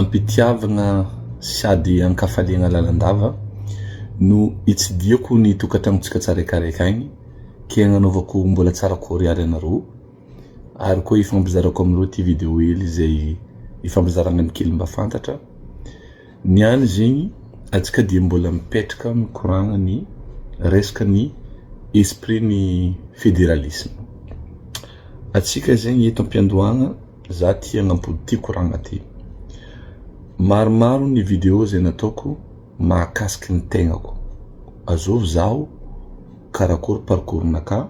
ampitiavagna sady ankafaliagna lalandava no itsidiako ny tokatragnontsika tsarakaraiky agny ke agnanovako mbola tsara koriary anareo ary koa ifampizarako aminareo ty vidéo hely zay ifampizaragna ny kely mba fantatra niany zegny atsika dia mbola mipetraka mikoragna ny resaka ny esprit ny fédéralisme atsika zegny eto ampiandohagna za tia agnampody ty koragna ty maromaro ny vidéo zay nataoko mahakasiky ny tegnako azovy zaho karakory parcours-naka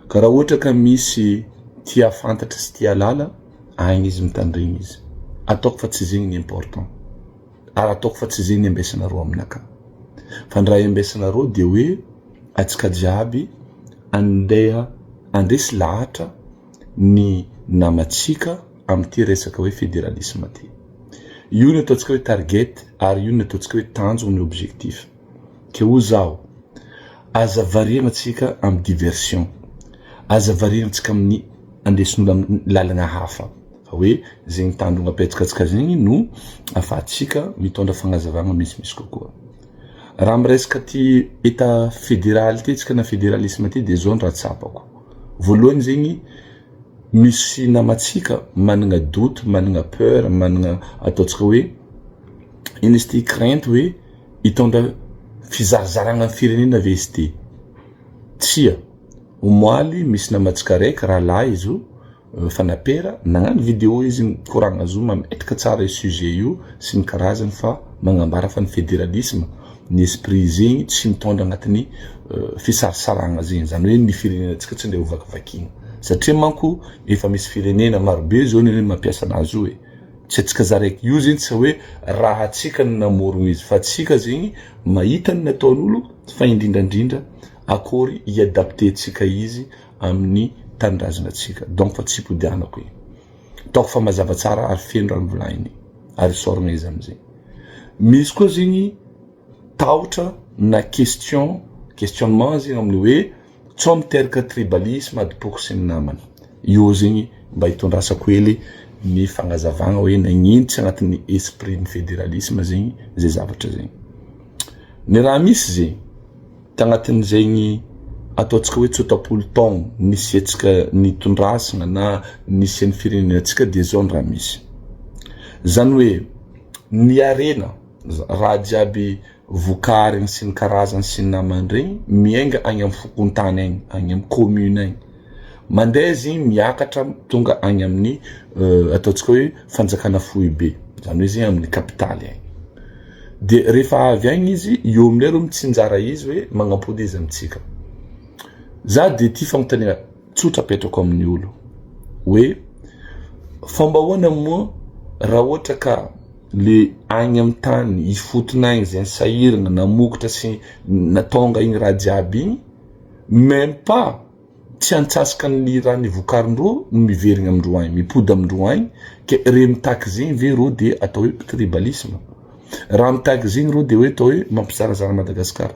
karaha ohatra ka misy tia fantatra sy tia lala agny izy mitandregny izy ataoko fa tsy zegny ny important ary ataoko fa tsy zegny ny ambesanareo aminaka fa ny raha ambesanareo dia hoe atsika jiaby andeha andesy lahatra ny namatsika amin'ity resaka hoe fédéralisme ty io ny ataontsika hoe target ary io ny ataontsika hoe tanjo ny objectif ke ho zaho aza variagna atsika amin'ny diversion aza variagna atsika amin'ny andesin'olo amin'ny lalagna hafa fa hoe zegny tandrogna apetsaka atsika zegny no afahatsika mitondra fagnazavagna misimisy kokoa raha miresaka ty eta fédéral ty tsika na fédéralisme ty dia zao ny raha tsapako voalohany zegny misy namatsika managna doute managna peur managna ataontsika hoe ino izy ty crainte hoe hitondra fizarazaragna amin'ny firenena ve izy ty tsia omoaly misy namatsika raiky raha lahy izy io fanapera nagnano vidéo izy koragna zo mametraka tsara sujet io sy ny karazany fa magnambara fa ny fédéralisme ny esprit zegny tsy mitondra agnatin'ny fisarisaragna zegny zany hoe ny firenena tsika tsy ndeha hovakivakina satria manko efa misy firenena marobe zao ny mampiasa anazy io hoe tsy atsika zaraiky io zegny tsy hoe raha atsika ny namorogno izy fa atsika zegny mahita ny nataon'olo fa indrindrandrindra akory iadapte tsika izy amin'ny tanindrazana atsika donc fa tsy ipodianako io taoko fa mazava tsara ary feno raha mivolagniny ary soragna izy amizay misy koa zegny tahotra na questionnement zegny amin'ny hoe tsao miteraka tribalisme adipoko sy ny namany io zegny mba hitondrasako hely ny fagnazavagna hoe nagnino tsy agnatin'ny esprit ny fédéralisme zegny zay zavatra zegny ny raha misy zegny tagnatin'zegny ataontsika hoe tsotapolo taogno nisy atsika nitondrasagna na nisy ny firenenantsika dia zao ny raha misy zany hoe ny arena raha jiaby vokariny sy ny karazany sy ny namany regny miainga agny amin'ny fokontany agny agny amin'ny commune agny mandeha zegny miakatra tonga agny amin'ny ataontsika hoe fanjakana foibe zany hoe zegny amin'ny kapitaly agny dia rehefa avy agny izy eo amin'ilay reo mitsinjara izy hoe magnampody izy amitsika za dia ty fagnontaniana tsotra apetrako amin'ny olo hoe fomba ahoana moa raha ohatra ka le agny amin'ny tany ifotona agny zay sahiragna namokatra sy natonga igny raha jiaby igny même pas tsy antsasaka ny raha nivokarindreo miverigna amindreo agny mipody amindreo agny ke re mitaky zegny ve reo dia atao hoe tribalisme raha mitaky zegny reo dia hoe atao hoe mampizarazara Madagasikara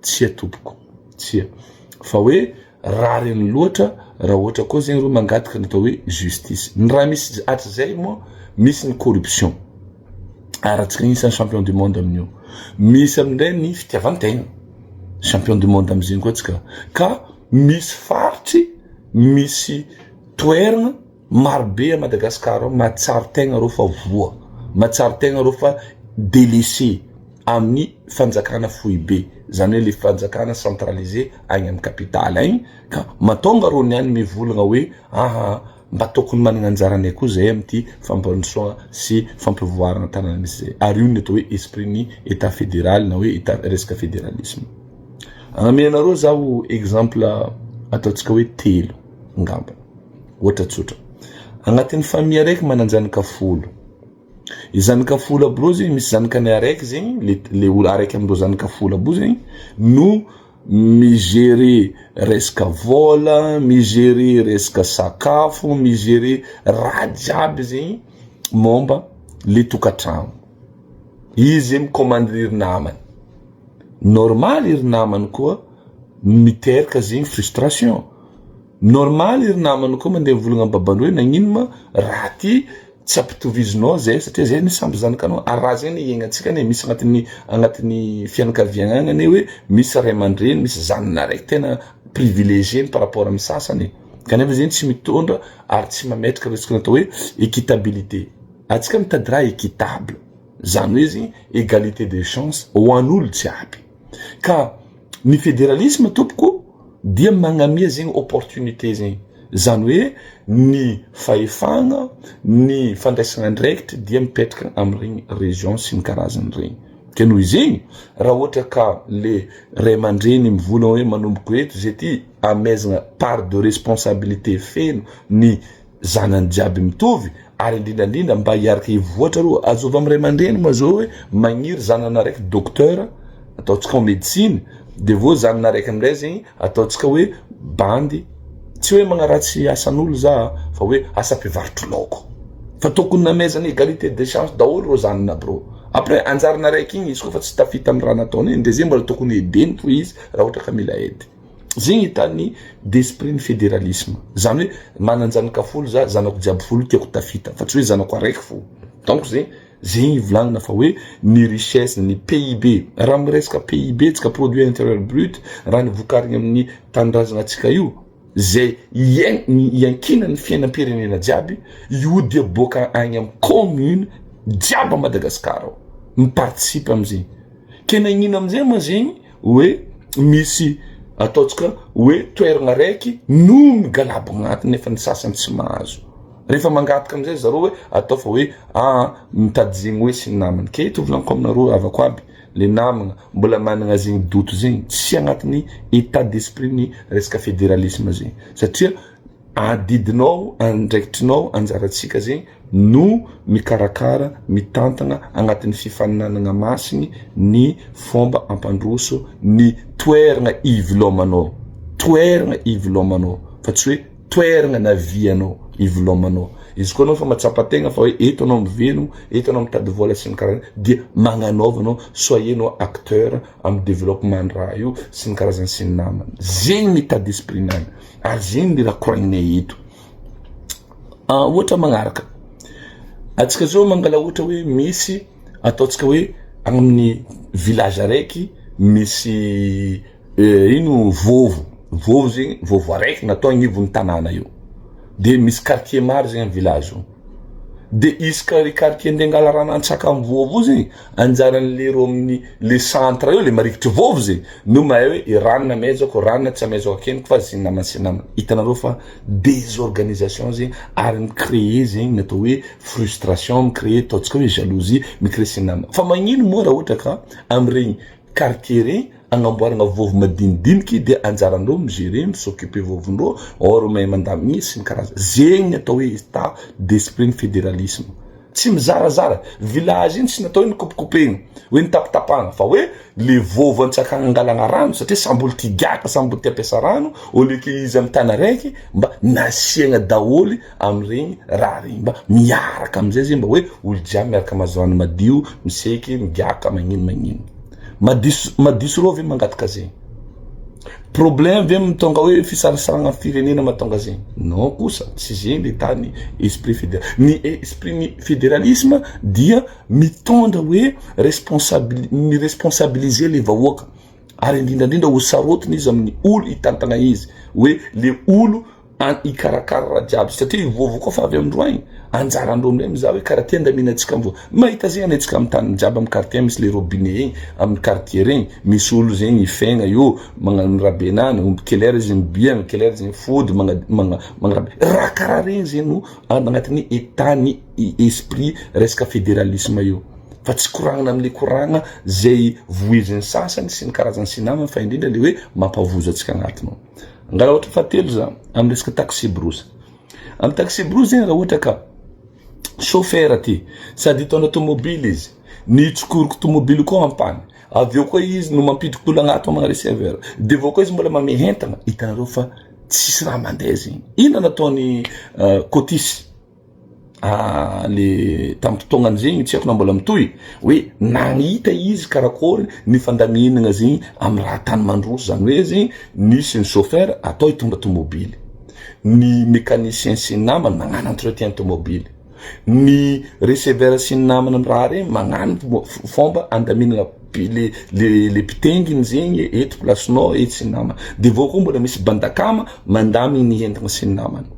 tsy atompoko tsia fa hoe raha reny loatra raha ohatra koa zegny reo mangataka ny atao hoe justice ny raha misy hatrizay moa misy ny corruption aratsika isan'ny champion du monde amin'io misy amindray ny fitiavantegna champion du monde amizegny koa tsika ka misy faritry misy toeragna marobe a Madagasikara mahatsaro tegna reo fa voa mahatsaro tegna reo fa délaissé amin'ny fanjakana foibe zany hoe le fanjakana centralisé agny amin'ny capitale agny ka matonga reo niany mivolagna hoe aha mba tokony managna anjaranay koa zay amin'ity fampandrosoagna sy fampivoarana tanàna misy zay ary io ny atao hoe esprit ny état fédéral na hoe état resaka fédéralisme agnamenareo zaho exemple ataontsika hoe telo ngamba ohatra tsotra agnatin'ny famille araiky mananjanaka folo izanaka folo aby reo zegny misy zanakany araiky zegny le olo araiky amindreo zanaka folo aby zegny no migérer resaka vola migérer resaka sakafo migérer raha jiaby zegny momba le tokatrano izy mikomande iry namany normal iry namany koa miteraka zegny frustration normal iry namany koa mandeha mivolagna amin'ny babany hoe nagnino ma raha ty tsy ampitovizinao zay satria zay ny samby zanakanao araha zay ny iaignatsika ne misy agnatin'ny fianakaviagna agny ane hoe misy ray aman-dreny misy zanana raiky tena privilégié par rapport amin'ny sasany kanefa zany tsy mitondra ary tsy mametraka resaka natao hoe équitabilité atsika mitady raha équitable zany hoe zany égalité des chances ho an'olo jiaby ka ny fédéralisme tompoko dia magnamia zegny opportunité zegny zany hoe ny fahefagna ny fandraisagna andraikitra dia mipetraka amin'regny région sy ny karazany regny ke noho izegny raha ohatra ka le ray aman-dreny mivola hoe manomboko eto zay ty amezagna part de responsabilité feno ny zanany jiaby mitovy ary indrindrandrindra mba hiaraka hivoatra ro azova amin'ny ray aman-dreny ma zao hoe magniry zanana raiky docteur ataotsika ho médecine de vo zanana raiky amindray zegny ataotsika hoe bandy tsy hoe magnaratsy asan'olo za fa hoe asa mpivarotro laoko fa tokony namezana égalité des chances daholo ro zanana bro après anjarana raiky igny izy koa fa tsy tafita amin'ny raha nataony iny de zay mbola tokony edeny to izy raha ohatra ka mila edy zegny hitany d'esprit ny fédéralisme zany hoe mananjanaka folo za zanako jiaby folo tiako tafita fa tsy hoe zanako araiky fo donc zegny volagnina fa hoe ny richesse ny PIB raha miresaka PIB tsika produit intérieur brut raha ny vokarigny amin'ny tanindrazana atsika io zay iankina ny fiainam-pirenena jiaby io dia boka agny amin'ny commune jiaby Madagasikara miparticipe amizegny ke nagnino amizay ma zegny hoe misy ataotsika hoe toeragna raiky no migalabo agnatiny nefa ny sasany tsy mahazo rehefa mangataka amizay zareo hoe atao fa hoe mitady zegny hoe sy ny namany ke tovolaniko aminareo avako aby le namagna mbola managna zegny doto zegny tsy agnatin'ny état d'esprit ny resaka fédéralisme zegny satria adidinao andraikitrinao anjaratsika zegny no mikarakara mitantagna agnatin'ny fifaninanagna masigny ny fomba ampandroso ny toeragna ivelomanao fa tsy hoe toeragna navianao ivelomanao izy koa anao fa matsapa tegna fa hoe eto anao mivelogno eto anao mitady vola sy ny karazany dia magnanaovanao soyenao acteur amin'ny développement raha io sy ny karazany sy ny namany zegny ny état d'esprit nany ary zegny ny raha koragninay eto ohatra magnaraka atsika zao mangala ohatra hoe misy ataotsika hoe amin'ny village araiky misy ino vovo zegny vovo araiky natao agnivon'ny tanàna io de misy quartier maro zegny amin'ny village io de izy ka quartier nde angala rano antsaka amin'ny vovo zegny anjaran'le ro amin'ny le centre io le marikitry vovo zegny no mahay hoe ranona mezako ranona tsy amezako akeniko fa zay namany sy namany hitanareo fa désorganisation zegny ary micréer zegny natao hoe frustration micréer ataotsika hoe jalousie micréer sy namany fa magnino moa raha ohatra ka amin'regny quartier regny agnamboaragna vovo madinidiniky de anjarandreo migérer misoccuper vovondreo or mahay mandamigny sy ny karaza zegny atao hoe état d'esprit ny fédéralisme tsy mizarazara village iny tsy natao hoe nikopikopegna hoe nitapitapahana fa hoe le vovo antsakagna angalagna rano satria samboly tigaka samboly tiampiasa rano oleke izy amin'ny tany araiky mba nasiagna daholy amin'regny raha regny mba miaraka amizay zegny mba hoe olo jiaby miaraka mazorano madio miseky migiaka magnino madiso reo ve mangataka zegny problème ve mitonga hoe fisarasaragna firenena matonga zegny non kosa tsy zegny le tany esprit fédéral ny esprit ny fédéralisme dia mitondra hoe responsabiliser le vahoaka ary indrindrandrindra ho sarotiny izy amin'ny olo hitantagna izy hoe le olo ikarakara raha jiaby satria vovo koa fa avy amindro agny anjarandreo amindray mizaha hoe karaha ty andaminatsika amin'ny vovo mahita zegny anetsika amin'ny tany jiaby amin'ny quartier misy le robinet egny amin'ny quartier regny misy olo zegny ifegna io magnano rabenana kelera izy mibiagna kelera izy mifody magnaраbe raha karaha regny zegny no agnatin'ny état ny esprit resaka fédéralisme io fa tsy koragnana am'le koragna zay voiziny sasany sy ny karazany sy namany fa indrindra le hoe mampavozo atsika agnatinao ngala ohatra fatelo za amin'ny resaka taxi brosse amin'ny taxi brosse zegny raha ohatra ka chauffeur ty sady hitondra tomobily izy ny tsokoriko tomobily koa ampany avy eo koa izy no mampidiko olo agnato magna receveur de vao koa izy mbola mamehentagna hitanareo fa tsisy raha mandeha zegny ina nataony cotisy le tampitognany zegny tsy haiko na mbola mitoy hoe nagnita izy karakory ny fandaminagna zegny amin'ny raha tany mandroso zany hoe zegny nisy ny chauffeur atao hitondra tomobily ny mécanicien sy namany magnano entretien tomobily ny receveur sy ny namana amin'ny raha regny magnano fomba andaminana le pitenginy zegny eto placenao eto sy ny namana de vao koa mbola misy bandakama mandaminy ny entana sy ny namana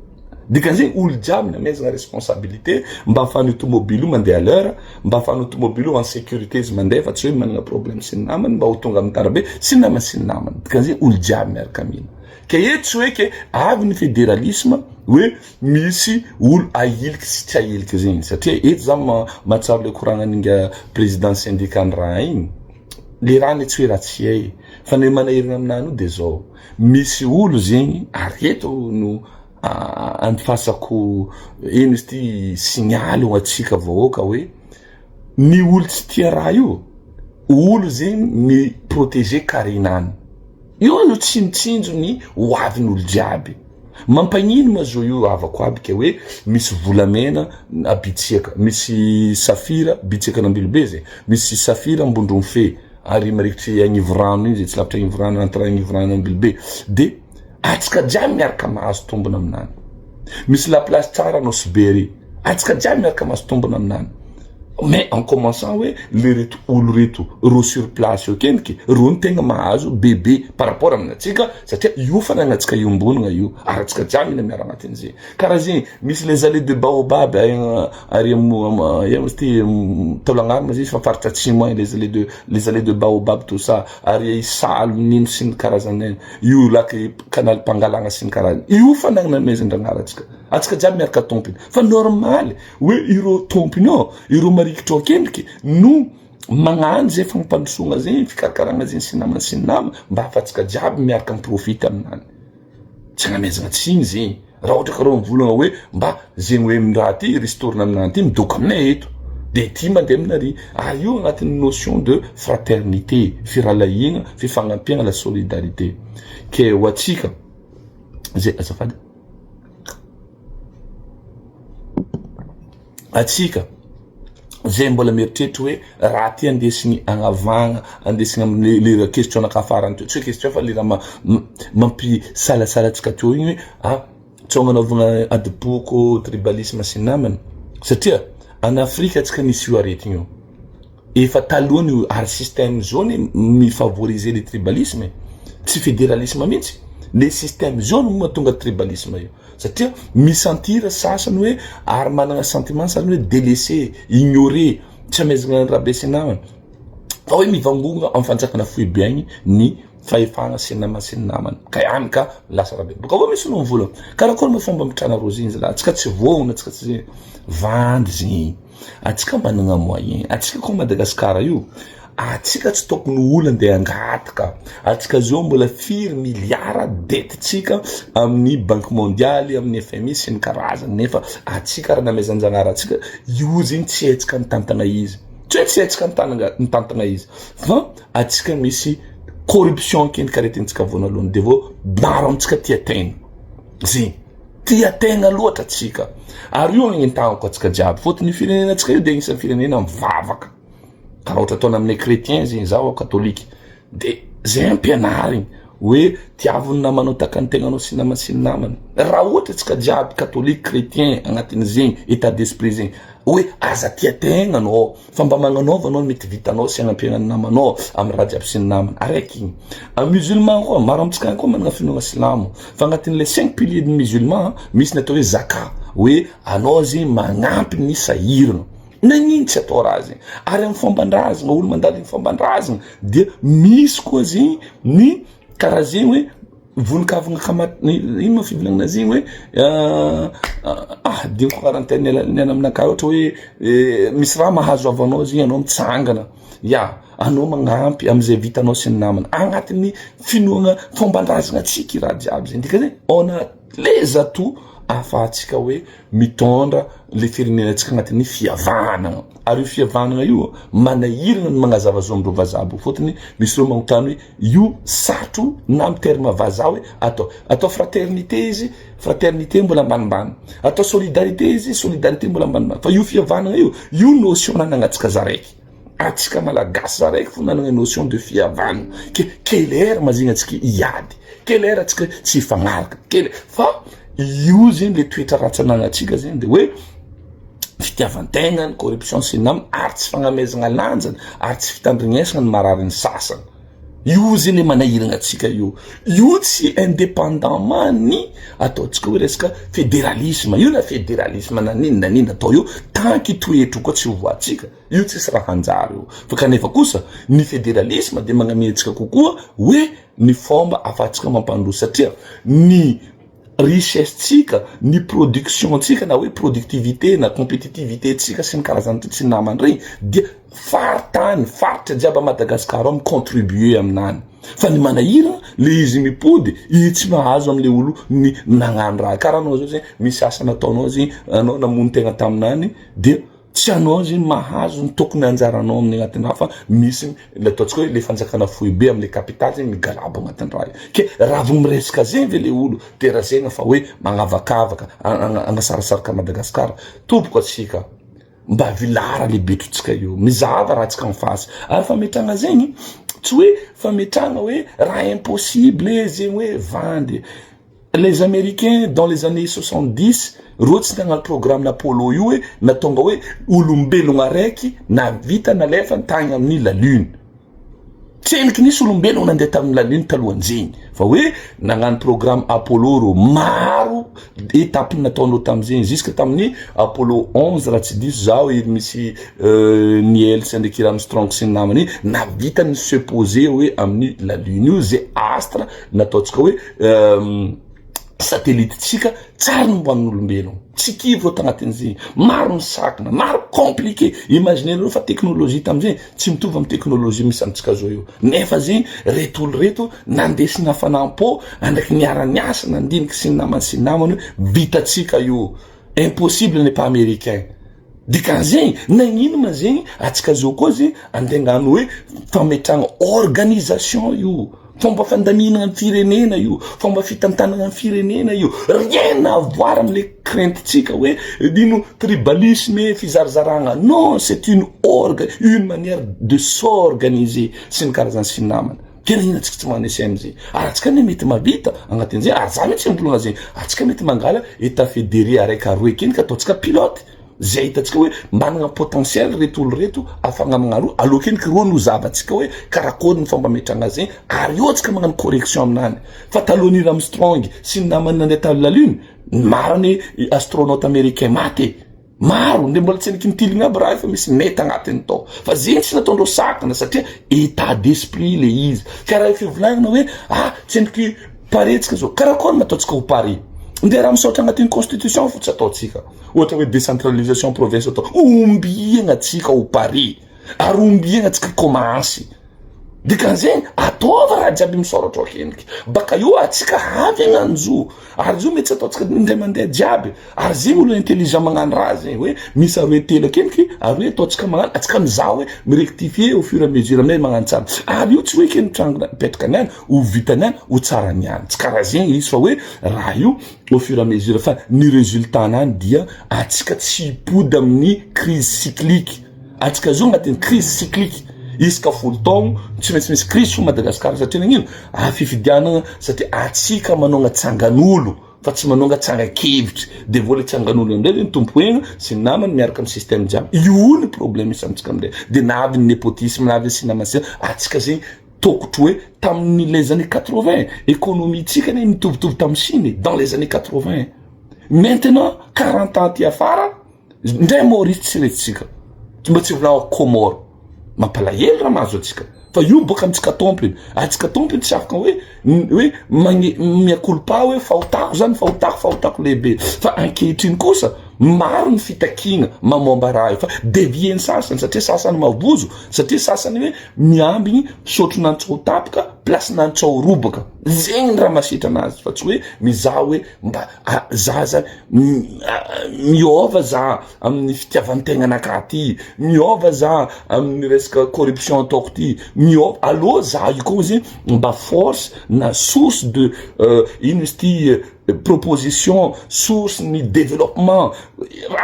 dikan'izay olo jiaby namezana responsabilité mba ahafahan'ny automobile mandeha à l'heure mba ahafahan'ny automobile en sécurité izy mandeha fa tsy hoe manana problème sy ny namana mba ho tonga amin'ny tarabe sy ny namana sy ny namana dikan'izay olo jiaby miaraka mihina ke eto tsy hoe ke avy ny fédéralisme hoe misy olo ahiliky sy tsy ahiliky zegny satria eto za mahatsaro le koragnan'inga président syndicat ny raha igny le raha ny tsy hoe raha tsy hay fa ny manahirina aminany io de zao misy olo zegny ary eto no anifasako ino izy ty signaly ho atsika vahoaka hoe ny olo tsy tia raha io olo zegny mi protéger karenany io tsy mitsinjo ny ho avin'olo jiaby mampagnino ma zo io avako aby ke hoe misy volamena abitsiaka misy safira bitsiaka nambilobe zay misy safira ambondrony fe ary marikitry agnivorano iny zay tsy lavitra agnivorano entre agnivorano ambilobe de atsika jiaby miaraka mahazo tombona aminany misy la place tsara no Sibéry atsika jiaby miaraka mahazo tombona aminany mais en commençant hoe le reto olo reto ro sur place io kendiky ro ny tegna mahazo bébé par rapport aminatsika satria io fanagnatsika iombonagna io ary atsika jiaby mila miara agnatin'izay karaha zegny misy les allées de baobab ary ty tolagnarina zay fa faritra atsimo les allées de baobab tout ça ary isalo nino sy ny karazany io laky canal pangalagna sy ny karazany io fanagna namezan-dragnara atsika jiaby miaraka tompony fa normal hoe iro tompony ao iro marikitro kendiky no magnano zay fampandrosoagna zegny fikarakaragna zegny sy namana sy nama mba ahafatsika jiaby miaraka miprofita aminany tsy namezagna tsigny zegny raha ohatra ka reo mivolagna hoe mba zegny hoe raha ty ristorina aminany ty midoko aminay eto de ty mandeha aminary ary io agnatin'ny notion de fraternité firalahigna fifagnampihagna la solidarité ke ho atsika zay azafady atsika zay mbola mieritreritra hoe raha ty andesigny agnavagna andesigny amin'ny le question nakafarany teo tsy hoe question fa le raha mampisalasala atsika teo igny hoe tsao manaovagna adipoko tribalisme sy namany satria en Afrique atsika nisy io aretigny io efa talohany io ary système jaune mifavoriser le tribalisme tsy fédéralisme mihitsy le système jaune mahatonga tribalisme io satria misantira sasany hoe ary manana sentiment sasany hoe délaissé ignoré tsy amezagna rabe sy namana fa hoe mivangogna amin'ny fanjakana foibiagny ny fahefagna sy namana sy namana ka ihany ka lasa rabe boka hoe misy no mivolagna karakory ma fomba mitrana rosiny zala atsika tsy vohona atsika tsy vandy zegny atsika manana moyen atsika koa Madagasikara io atsika tsy tokony olo andeha angataka atsika zao mbola firy miliara detitsika amin'ny banque mondiale amin'ny FMI sy ny karazany nefa atsika raha namezanjanara atsika io zegny tsy atsika mitantagna izy tsy atsika mitantagna izy fa atsika misy corruption kendika aretintsika voanalohany de vao maro amitsika tia tegna zegny tia tegna loatra atsika ary io agnentagnako atsika jiaby fôtony firenena atsika io de agnisan'ny firenena mivavaka karaha ohatra ataona amin'ny chrétien zegny zao katoliky de zay ampianarigny hoe tiavony namanao takany tegnanao sy namana sy namana raha ohatra atsika jiaby katoliky chrétien agnatin'ny zegny état d'esprit zegny hoe aza tia tegna anao fa mba magnanaova anao mety vitanao sy agnampiagnany namanao amin'ny raha jiaby sy ny namana araiky igny a musulman koa maro amitsika koa manana finoana silamo fa agnatin'le 5 piliers de musulman misy ny atao hoe zaka hoe anao zegny magnampy ny sahirana nagnino tsy atao raha zegny ary amin'ny fomban-drazagna olo mandalo ny fomban-drazagna dia misy koa zegny ny karaha zegny hoe vonikavagna ino ma fivolagnana zegny hoe diniko quarantaine niana aminakay ohatra hoe misy raha mahazo avanao zegny anao mitsangana ya anao magnampy am'izay vitanao sy ny namana agnatin'ny finoagna fomban-drazagna atsika raha jiaby zegny dika zegny on a les atouts ahafahantsika hoe mitondra le firenenantsika agnatin'ny fihavanana ary io fihavanana io manahirana ny magnazava zo amindreo vazaha bo fôtony misy reo magnotany hoe io satro na amin'ny terme vazaha hoe atao fraternité izy fraternité mbola ambanimbany atao solidarité izy solidarité mbola ambanimbany fa io fihavanana io notion nanagnatsika zaraiky atsika malagasy zaraiky fo nanagna notion de fihavanana kelera ma zegny atsika iady kelera atsika tsy hifagnaraka fa io zegny le toetra ratsy anagnatsika zegny de hoe fitiavan-tegnany corruption sy namana ary tsy fagnamezagna lanjany ary tsy fitandrignesana ny marariny sasany. Io zany manahiragna atsika io tsy indépendamentment ny ataotsika hoe resaka fédéralisme. Io na fédéralisme na nina atao io tant que toetra koa tsy hovatsika io tsisy raha hanjary io. Fa kanefa kosa ny fédéralisme de magnametsika kokoa hoe ny fomba afatsika mampandroso satria ny richesse tsika ny production tsika na hoe productivité na compétitivité tsika sy ny karazany tsy namany regny dia faritany faritra jiaby Madagasikara am contribuer aminany. Fa ny manahira le izy mipody tsy mahazo amle olo ny nagnano raha karaha anao zao zany misy asa nataonao zany anao namono tegna taminany de tsy anao zany mahazo ny tokony anjaranao amin'ny agnatin'ny raha fa misy le ataotsika hoe le fanjakana foibe amle capitale zany migalabo agnatin'ny raha ke raha vao miresaka zay ve le olo de raha zegny fa hoe magnavakavaka agnasarasaraka Madagasikara tompoko atsika mba vilara lehibe totsika io mizava raha tsika mifasy ary fametragna zegny tsy hoe fametragna hoe raha impossible zegny hoe vandy. Les Américains dans les années 70 rotsy nagnano programme Apollo io hoe natonga hoe olombelogno araiky navita nalefa tagny amin'ny la lune. Tseniky nisy olombelogno nandeha tamin'ny la lune talohan'izegny fa hoe nagnano programme Apollo ro maro étape nataonao tam'izegny jusque tamin'ny Apollo 11 raha tsy diso zao misy Neil Armstrong sy ny namany navita ny supposé hoe amin'ny la lune io zay astre nataotsika hoe satellite tsika tsara nomboan'ny olombelogno tsy kivy rô tagnatin'izegny maro misakina maro compliqué. Imaginez fa teknolojia tam'izegny tsy mitovy amin'ny teknolojia misy amintsika zao io nefa zegny reto olo reto nandesina fanampo andraiky niara-niasa nandiniky sy ny namany vitatsika io impossible n'est pas américain. Dikan'izegny nagnino ma zegny atsika zao koa zegny andeha hoe fametragna organisation io fomba fandaminana amin'ny firenena io fomba fitantanana amin'ny firenena io rien à voir amle crainte-tsika hoe dino tribalisme fizarazaragna non c'est une manière de s'organiser sy ny karazany sy namana tena ina atsika tsy magnano SM zay ary atsika ne mety mavita agnatin'izay ary za mety mbologna zegny atsika mety mangala état fédéré araiky aroe kenika ataotsika pilote zay hitatsika hoe managna potentiel reto olo reto afagna magnaro alokeniky ro no zavatsika hoe karakory ny fomba metragna zegny ary io tsika magnano correction aminany fa taloha Neil Armstrong sy ny namany nandeha tamy la lune maro ny astronaute américain maty maro nde mbola tsy niky nitiligna aby raha fa misy mety agnatiny tao fa zegny tsy nataondreo sakana satria état d'esprit le izy karaha fivolagnana hoe tsy niky paretsika zao karakory mataotsika ho pare nde raha misaotra agnatin'ny constitution fotsy ataotsika ohatra hoe décentralisation province atao ombiagna atsika ho pare ary ombiagna atsika commence dikan'izegny ataova raha jiaby misoratra akeniky baka io atsika avy agnanjo ary zio mety tsy ataotsika indray mandeha jiaby ary zegny olo intelligent magnano raha zegny hoe misy aroe telo akeniky ary hoe ataotsika magnano atsika mizaha hoe mirectifier au fur et à mesure aminay magnano tsara ary io tsy hoe keny trangona mipetraka niany ho vitany any ho tsara niany tsy karaha zegny izy fa hoe raha io au fur et à mesure fa ny résultat nany dia atsika tsy hipody amin'ny crise cyclique atsika zao agnatin'ny crise cyclique isaka folo taogno tsy maintsy misy crise fo Madagasikara satria nagnino fifidianana satria atsika manonga tsangan'olo fa tsy manonga tsangakevitry de vola tsangan'olo amindray ny tompo egna sy namany miaraka amin'ny système jiaby io ny problème misy amintsika amindray de navy ny népotisme navy sy namany atsika zegny tokotro hoe tamin'ny les années 80 économie tsika ne mitovitovy tamin'ny Chine dans les années 80 maintenant 40 ans ty afara ndray Maurice tsy retsika mba tsy volagna Comore mampalahelo raha mahazo atsika fa io boka amitsika tompony atsika tompony tsy afaka hoe miakolpa hoe fahotako lehibe fa ankehitriny kosa maro ny fitakina mamomba raha io fa devieny sasany satria sasany mavozo satria sasany hoe miambigny sotro nantsao tapaka place nantsao robaka zegny raha masitra anazy fa tsy hoe mizaha hoe mba zaza miova za amin'ny fitiavantegna anakaty miova za amin'ny resaka corruption ataoko ty miova aloha za io koa zegny mba force na source de ino izy ty proposition source ny développement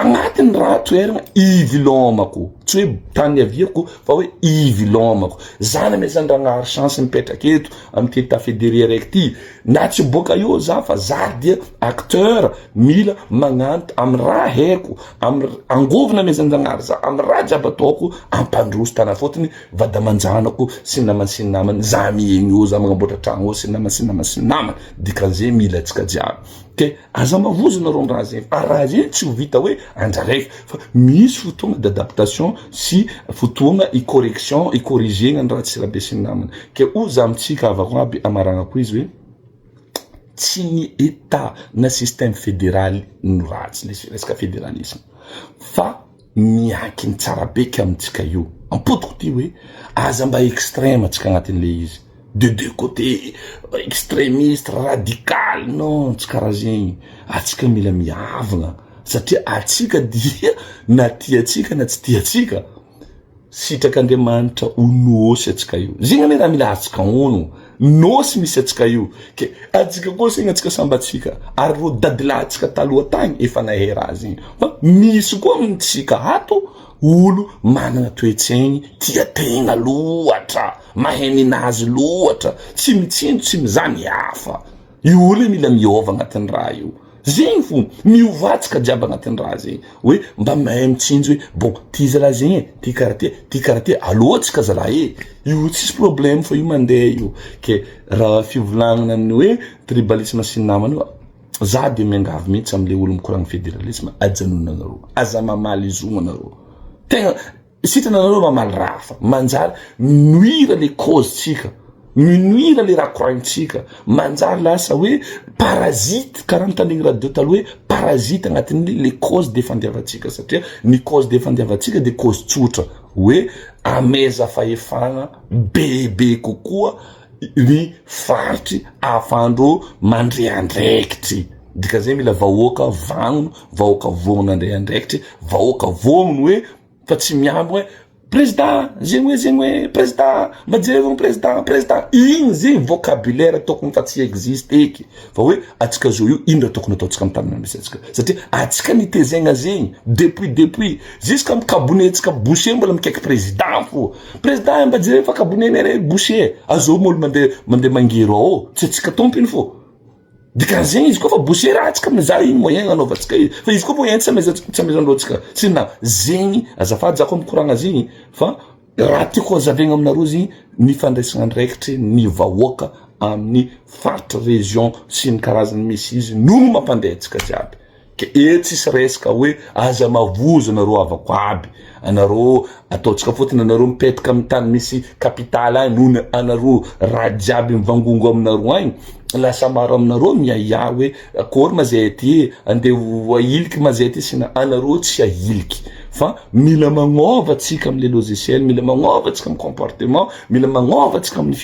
agnatin'ny raha toerana ivilomako tsy hoe tany aviako fa hoe ivilomako zany ame zany raha chance mipetraka eto amty état fédéré raiky ty na tsy boka io za fa za dia acteur mila magnanto amy raha haiko amy angovina ame zany zagnahary za amy raha jiaby ataoko ampandroso tana fotony vadamanjanako sy namany za miegny io za magnamboatra tragno io sy namany dikan'izay mila atsika jiaby ke aza mavozona ro raha zegny fa raha zegny tsy ho vita hoe andraraiky fa misy fotoagna d'adaptation sy fotoagna correction corrigena ny raha tsy rabe sy namany ke o za amitsika avako aby amaragnako izy hoe tsy ny état na système fédéral no ratsy resaka fédéralisme fa miankiny tsara beky amitsika io ampodiko ty hoe aza mba extrême atsika agnatin'le izy de deux côtés extrémiste radical non tsy karaha zegny atsika mila miavagna satria atsika dia na tiatsika na tsy tiatsika sitrak'Andriamanitra onosy atsika io zegny ane raha mila atsika ono nosy misy atsika io ke atsika koa segna atsika sambatsika ary ro dadilatsika taloha tagny efa nahay raha zegny fa misy koa amitsika ato olo manana toetsaigny tia tegna loatra mahay ninazy loatra tsy mitsindro tsy mizany hafa io olo mila miova agnatin'ny raha io zegny fo miovatsika jiaby agnatin'ny raha zegny hoe mba mahay mitsinjo hoe bon ty zalahy zegny ty karate alohatsika zalahy io tsisy problème fa io mandeha io ke raha fivolagnana amin'ny hoe tribalisme sy namany io za de miangavy mihitsy am'le olo mikoragna fédéralisme ajanona anareo aza mamaly izogna anareo tegna sitrana anareo mamaly rafa manjary nuire les causes tsika minuire le raha koragnitsika manjary lasa hoe parasite karaha nytanegny radio taloha hoe parasite agnatin'ny le cause defandiavatsika satria ny cause defandiavatsika de cause tsotra hoe ameza fahefagna bebe kokoa ny faritry ahafandro mandreandraikitry dika zay mila vahoaka vagnono vahoaka vogno andray andraikitry vahoaka vogno hoe fa tsy miambo hoe président zegny hoe président majerevogno président igny zegny vocabulaire tokony fa tsy existe eky fa hoe atsika zo io ino raha tokony ataotsika amy tany misy atsika satria atsika nitezegna zegny depuis jusqu'à mikabonetsika boucher mbola mikaiky président fo président mbajerevy fa kaboneny re boucher azao molo mandeha mangero ao tsy atsika tompiny fo dikan'zegny izy koa fa boucher atsika mizaha iny moyen anaovantsika izy fa izy koa moyen tsy amezandroatsika sina zegny azafady za koa mikoragna zegny fa raha tiako azavegna aminareo zegny ny fandraisagna andraikitry ny vahoaka amin'ny faritra région sy ny karazany misy izy nono mampandeha atsika jiaby ke tsisy resaka hoe aza mavozo anareo avako aby anareo ataotsika fotony anareo mipetraka amin'ny tany misy capitale agny nono anareo raha jiaby mivangongo aminareo agny lasa maro aminareo miaia hoe akory mazay ty andeha ahiliky mazay ty sina anareo tsy ahiliky fa mila magnova atsika am'le logiciel mila magnova atsika amy comportement mila magnova atsika amin'ny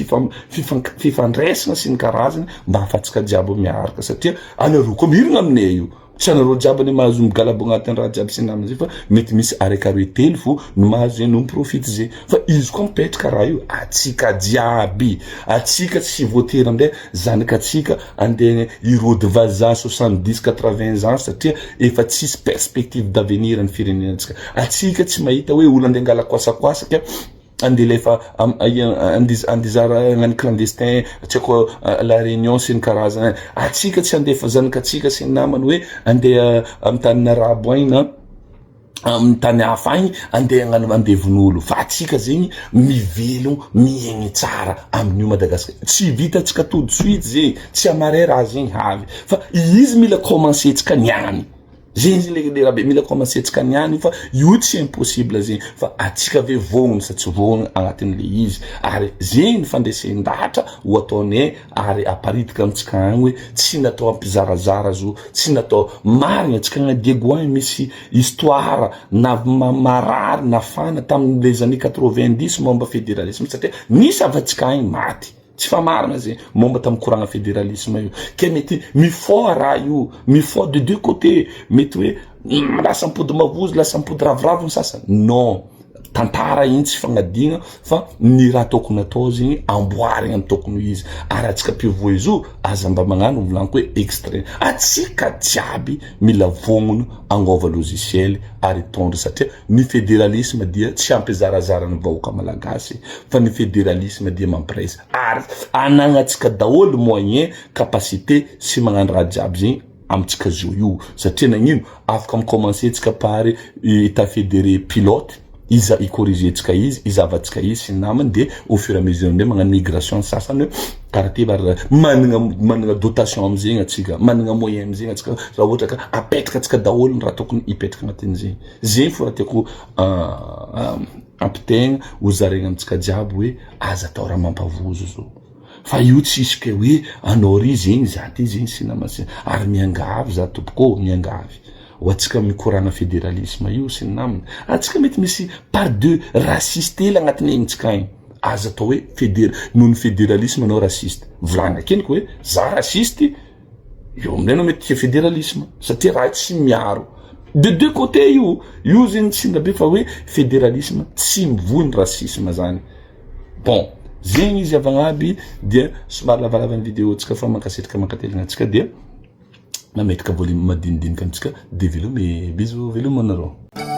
fifandraisana sy ny karazany mba afatsika jiaby miaraka satria anareo koa mirigna aminay io tsy anareo jiaby any mahazo migalabo agnatin'ny raha jiaby sy namany zay fa mety misy arekaroe telo fo no mahazo zay no miprofity zay fa izy koa mipetraka raha io atsika jiaby atsika tsy voatery amindray zanakatsika andeha irody vazaha 70-80 ans satria efa tsisy perspective d'avenir ny firenenantsika atsika tsy mahita hoe olo andeha angala koasakoasaka andeha lefa andizara agnany clandestin tsy ako la réunion sy ny karazana atsika tsy andefa zanakatsika sy ny namany hoe andeha amy tany arabo agny na amy tany hafa agny andeha agnano andevon'olo fa atsika zegny mivelo miegny tsara amin'io Madagasikara tsy vita atsika tout de suite zegny tsy amaray raha zegny havy fa izy mila commencer tsika niany zegny le rabe mila commencer tsika niany fa io tsy impossible zegny fa atsika ve vogno sa tsy vogno agnatin'le izy ary zegny fandresendahatra ho ataonay ary aparitika amitsika agny hoe tsy natao ampizarazara zo tsy natao marigna atsika agny Diego agny misy histoire na marary nafana tamin'les années 90 momba fédéralisme satria nisy avatsika agny maty tsy fa marina zegny momba tamy koragna fédéralisme io ke mety mifort raha io mifort de deux côtés mety hoe lasa mipody mavozo lasa mipody ravoravo ny sasany non tantara iny tsy fagnadigna fa ny raha tokony atao zegny amboarigna ny tokony izy ary atsika pivoa izy io aza mba magnano volaniko hoe extrait atsika jiaby mila vognono angova logiciel ary tondra satria ny fédéralisme dia tsy ampizarazara ny vahoaka malagasy fa ny fédéralisme dia mampireisa ary anagnatsika daholo moyen capacité sy magnano raha jiaby zegny amitsika zio io satria nagnino afaka micommencer tsika pary état fédéré pilote iza icorriger-tsika izy izavatsika izy sy namany de au fur et à mesure ndray magnano migration sasany karaha ty bara managna dotation amizegny atsika managna moyen amizegny atsika raha ohatra ka apetraka atsika daholo ny raha tokony ipetraka agnatin'izegny zegny fo raha tiako ampitegna hozaregna amitsika jiaby hoe aza atao raha mampavozo zao fa io tsisy ke hoe anao ry zegny za ty zegny sy namany ary miangavy za tompoko miangavy ho atsika mikorana fédéralisme io sy namany atsika mety misy par deux raciste hely agnatiny egnintsika igny aza atao hoe noho ny fédéralisme anao raciste volagna keniko hoe za raciste io aminay anao mety tia fédéralisme satria raha tsy miaro de deux côtés io zegny tsy ndabe fa hoe fédéralisme tsy mivohy ny racisme zany bon zegny izy avagnaby dia somary lavalava ny vidéo tsika fa mankasitraka mankateligna atsika dia mametraka volume madinidinika amitsika de velomy biso velomy anareo